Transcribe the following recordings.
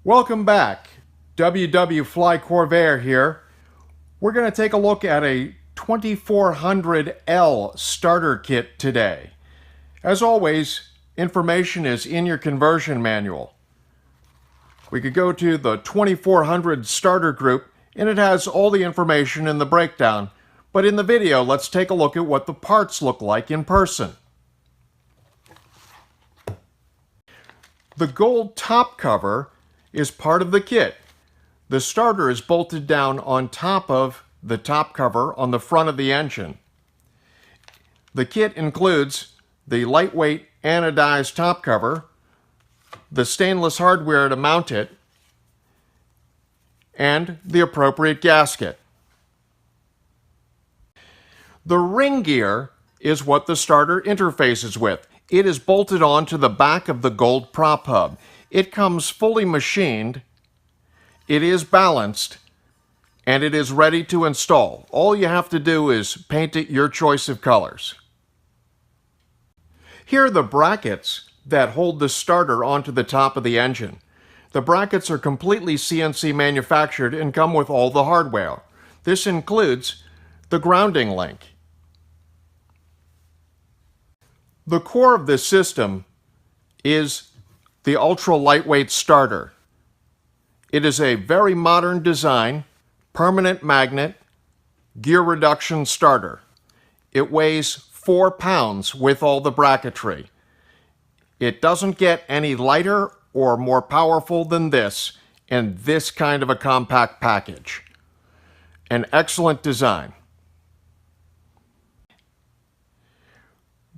Welcome back. WW Fly Corvair here. We're going to take a look at a 2400L starter kit today. As always, information is in your conversion manual. We could go to the 2400 starter group and it has all the information in the breakdown. But in the video, let's take a look at what the parts look like in person. The gold top cover is part of the kit. The starter is bolted down on top of the top cover on the front of the engine. The kit includes the lightweight anodized top cover, the stainless hardware to mount it, and the appropriate gasket. The ring gear is what the starter interfaces with. It is bolted onto the back of the gold prop hub. It comes fully machined, it is balanced, and it is ready to install. All you have to do is paint it your choice of colors. Here are the brackets that hold the starter onto the top of the engine. The brackets are completely CNC manufactured and come with all the hardware. This includes the grounding link. The core of this system is the ultra lightweight starter. It is a very modern design, permanent magnet, gear reduction starter. It weighs 4 pounds with all the bracketry. It doesn't get any lighter or more powerful than this in this kind of a compact package. An excellent design.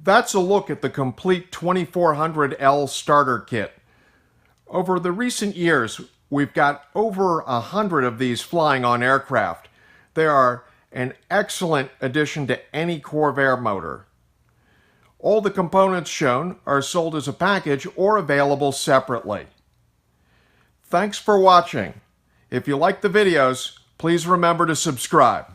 That's a look at the complete 2400L starter kit. Over the recent years, we've got over 100 of these flying on aircraft. They are an excellent addition to any Corvair motor. All the components shown are sold as a package or available separately. Thanks for watching. If you like the videos, please remember to subscribe.